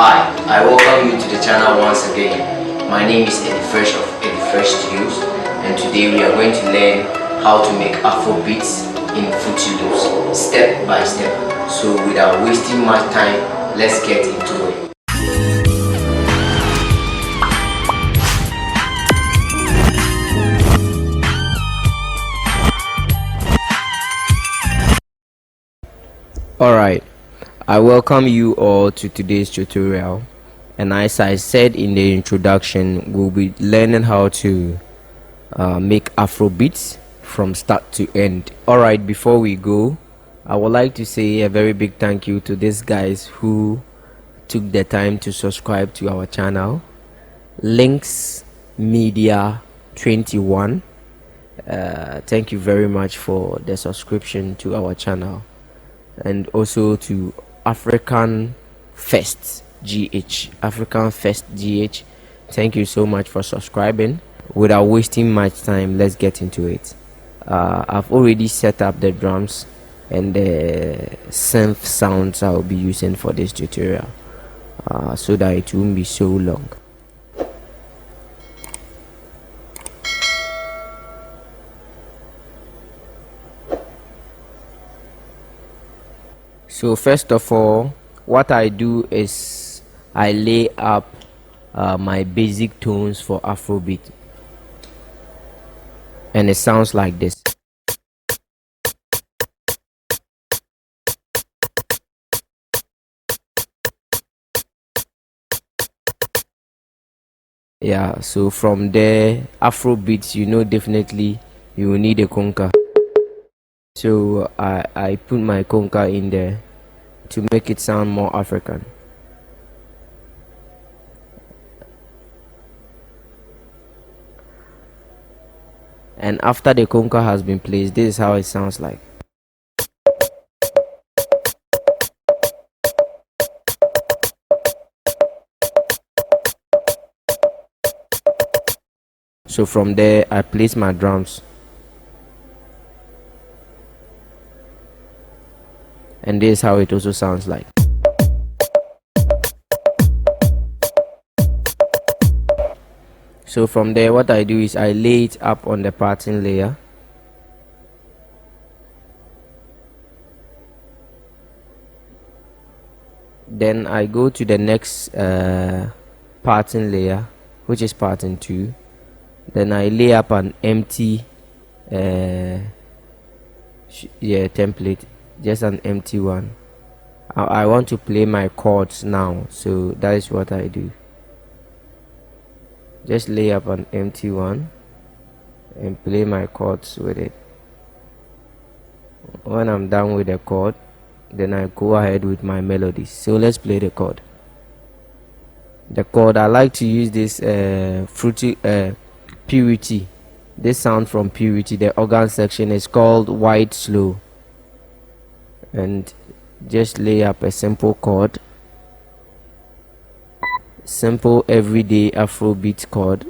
Hi, I welcome you to the channel once again. My name is Eddyfresh of Eddyfresh Studios, and today we are going to learn how to make Afro beats in Fruity Loops step by step. So without wasting much time, let's get into it. Alright, I welcome you all to today's tutorial, and as I said in the introduction, we'll be learning how to make Afro beats from start to end. Alright, before we go, I would like to say a very big thank you to these guys who took the time to subscribe to our channel. Links Media 21, thank you very much for the subscription to our channel, and also to African Fest GH, thank you so much for subscribing. Without wasting much time, let's get into it. I've already set up the drums and the synth sounds I'll be using for this tutorial, so that it won't be so long. So first of all, what I do is I lay up my basic tones for Afrobeat, and it sounds like this. Yeah, so from there, Afrobeats, you know, definitely you will need a conga. So I put my conga in there to make it sound more African. And after the conga has been placed, this is how it sounds like. So from there, I place my drums, and this is how it also sounds like. So from there, what I do is I lay it up on the pattern layer. Then I go to the next pattern layer, which is pattern 2. Then I lay up an empty template, just an empty one. I want to play my chords now, so that is what I do. Just lay up an empty one and play my chords with it. When I'm done with the chord, then I go ahead with my melodies. So let's play the chord. The chord, I like to use this Purity. This sound from Purity, the organ section, is called Wide Slow. And just lay up a simple chord, simple everyday Afrobeat chord.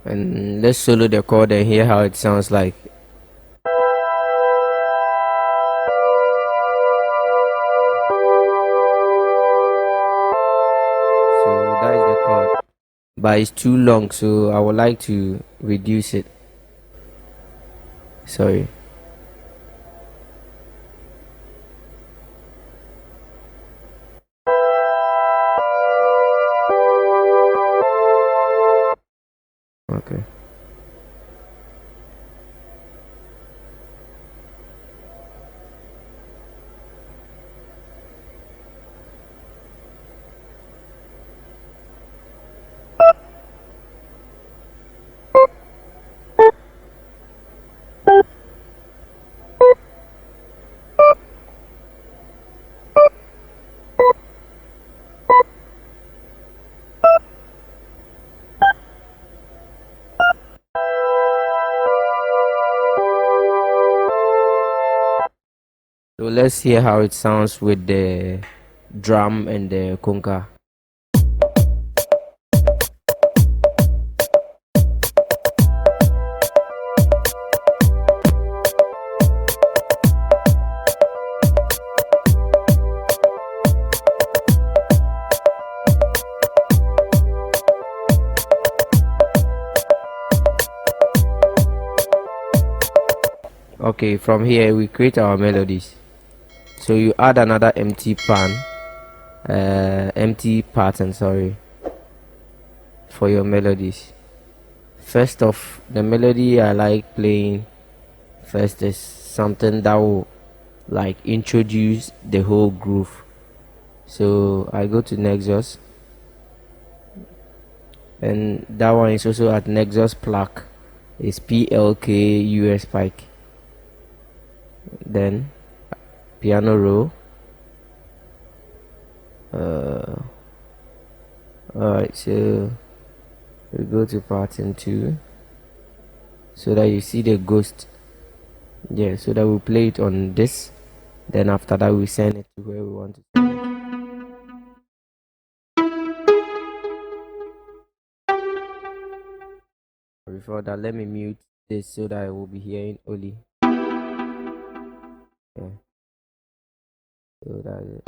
And let's solo the chord and hear how it sounds like. So that is the chord, but it's too long, so I would like to reduce it. Sorry. Okay. So let's hear how it sounds with the drum and the conga. Okay, from here we create our melodies. So you add another empty pattern, sorry, for your melodies. First off, the melody I like playing first is something that will like introduce the whole groove. So I go to Nexus, and that one is also at Nexus Plaque. It's PLK US Spike. Then piano roll. Alright, so we go to pattern 2 so that you see the ghost. Yeah, so that we play it on this, then after that we send it to where we want to send it. Before that, let me mute this so that I will be hearing only. Yeah. So that is it.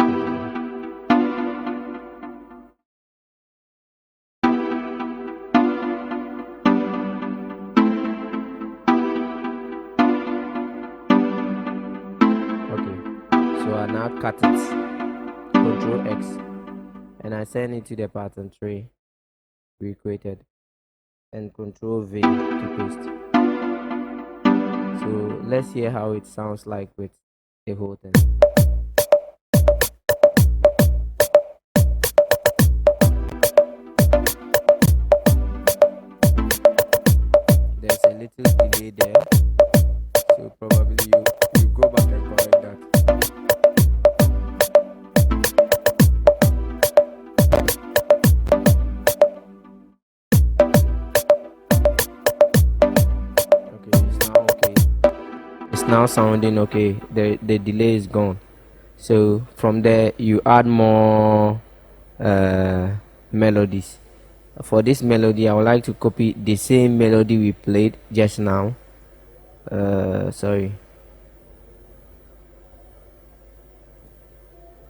So I now cut it, Control X, and I send it to the pattern tray we created, and Control V to paste. So let's hear how it sounds like with the whole thing. There's a little delay there, so probably you go back and correct that. Now sounding okay. The delay is gone. So from there you add more melodies. For this melody I would like to copy the same melody we played just now. Sorry,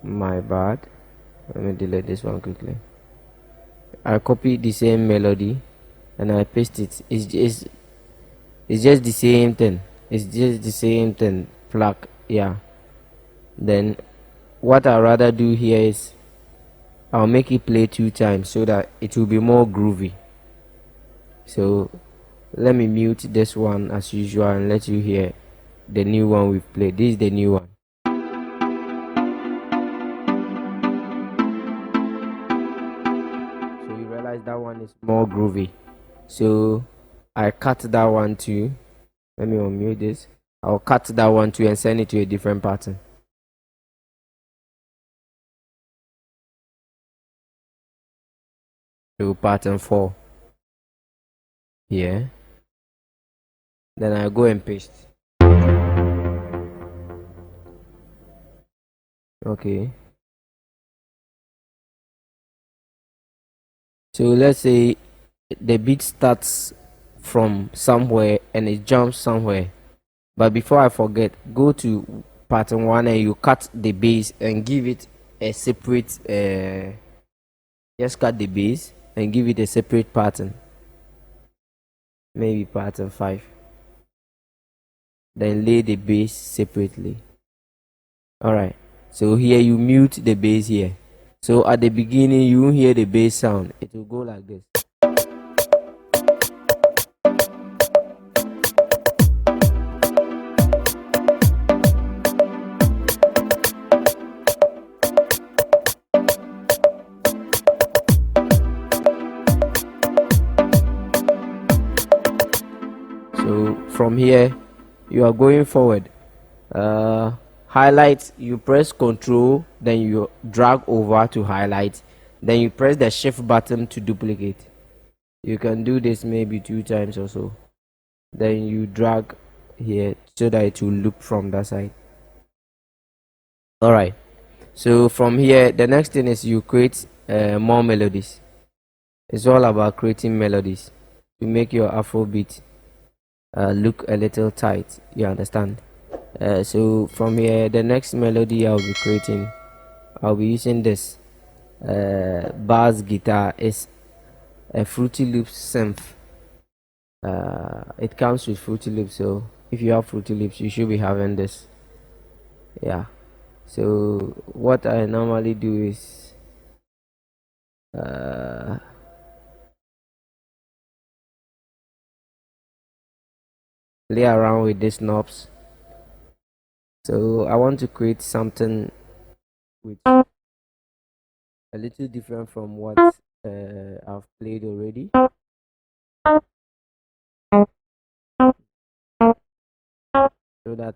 my bad, let me delete this one quickly. I copy the same melody and I paste it. It's just the same thing. It's just the same thing, plaque. Yeah. Then what I rather do here is I'll make it play 2 times so that it will be more groovy. So let me mute this one as usual and let you hear the new one we've played. This is the new one. So you realize that one is more groovy. So I cut that one too. Let me unmute this. I'll cut that one too and send it to a different pattern. To pattern 4. Here. Then I go and paste. Okay. So let's say the beat starts from somewhere and it jumps somewhere, but before I forget, go to pattern 1 and you cut the bass and give it a separate just cut the bass and give it a separate pattern, maybe pattern 5, then lay the bass separately. Alright, so here you mute the bass here, so at the beginning you won't hear the bass sound. It will go like this. From here you are going forward. Highlight, you press Ctrl, then you drag over to highlight, then you press the shift button to duplicate. You can do this maybe 2 times or so, then you drag here so that it will loop from that side. All right. So from here, the next thing is you create more melodies. It's all about creating melodies to make your Afrobeat look a little tight. You understand? So from here, the next melody I'll be creating, I'll be using this bass guitar. Is a Fruity Loops synth. It comes with Fruity Loops, so if you have Fruity Loops, you should be having this. Yeah. So what I normally do is play around with these knobs. So I want to create something with a little different from what I've played already. So that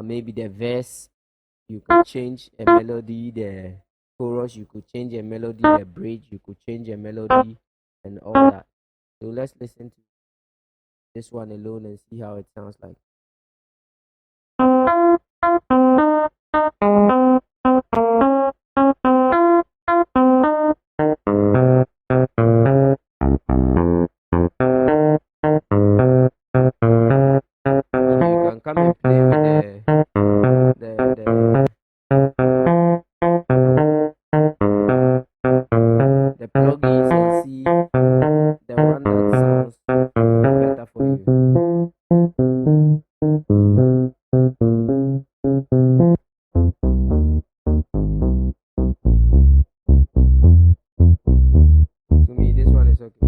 maybe the verse you could change a melody, the chorus you could change a melody, the bridge you could change a melody, and all that. So let's listen to this one alone and see how it sounds like. So you can come and play with the plugins and see the one that sounds better for you. To me, this one is okay.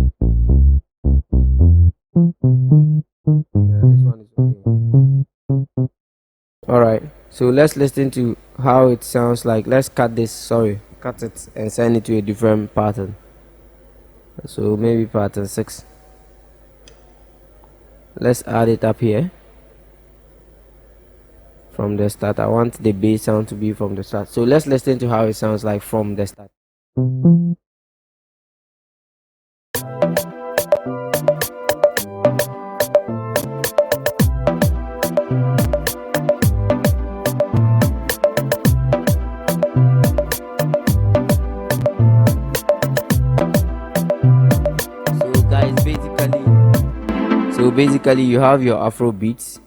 Yeah, this one is okay. All right, so let's listen to how it sounds like. Let's cut it and send it to a different pattern. So maybe pattern 6. Let's add it up here from the start. I want the bass sound to be from the start, so let's listen to how it sounds like from the start. So basically you have your Afro beats,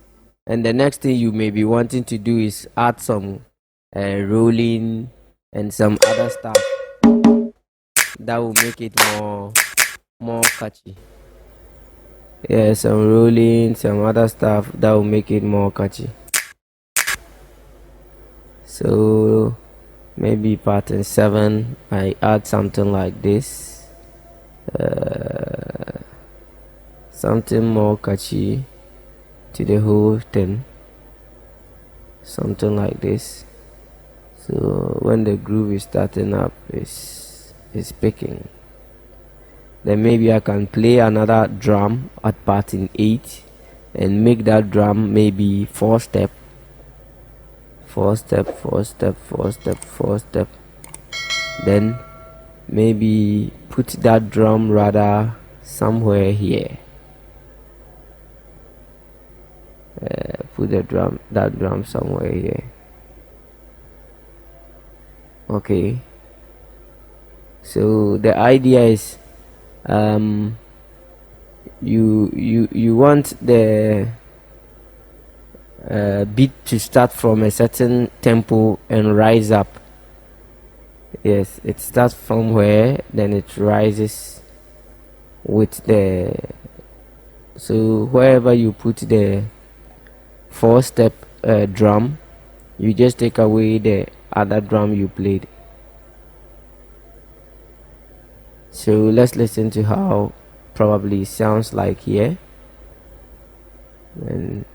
and the next thing you may be wanting to do is add some rolling and some other stuff that will make it more catchy. Yeah, some rolling, some other stuff that will make it more catchy. So maybe pattern 7, I add something like this, something more catchy to the whole thing, something like this. So when the groove is starting up, is picking, then maybe I can play another drum at pattern 8 and make that drum maybe 4 step, 4 step, 4 step, 4 step, 4 step. Then maybe put that drum rather somewhere here. Put that drum somewhere here. Okay, so the idea is you want the beat to start from a certain tempo and rise up. Yes, it starts from where, then it rises with the, so wherever you put the 4 step drum, you just take away the other drum you played. So let's listen to how probably sounds like here, and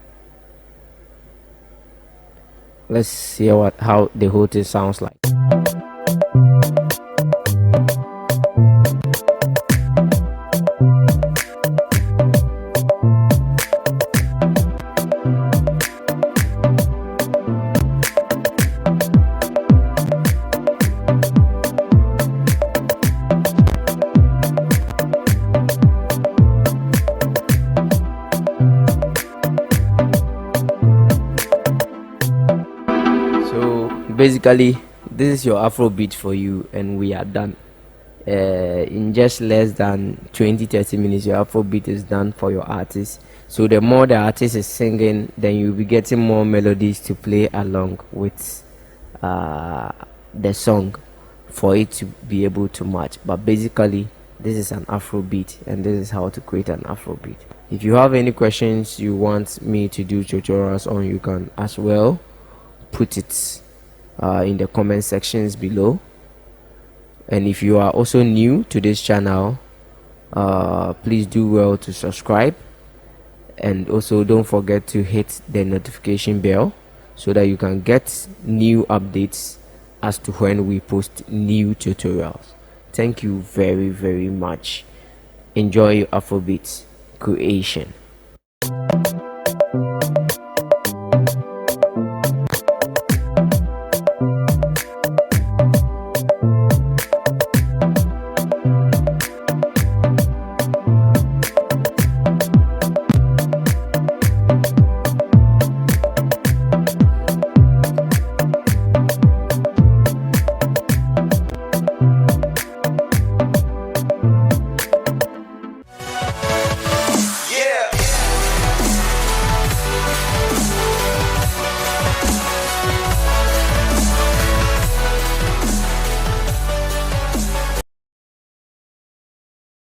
let's hear how the whole thing sounds like. Basically, this is your Afro beat for you, and we are done. In just less than 20-30 minutes, your Afro beat is done for your artist. So the more the artist is singing, then you'll be getting more melodies to play along with the song for it to be able to match. But basically, this is an Afro beat, and this is how to create an Afro beat. If you have any questions you want me to do tutorials on, you can as well put it in the comment sections below. And if you are also new to this channel, please do well to subscribe, and also don't forget to hit the notification bell so that you can get new updates as to when we post new tutorials. Thank you very much. Enjoy your Afrobeat creation.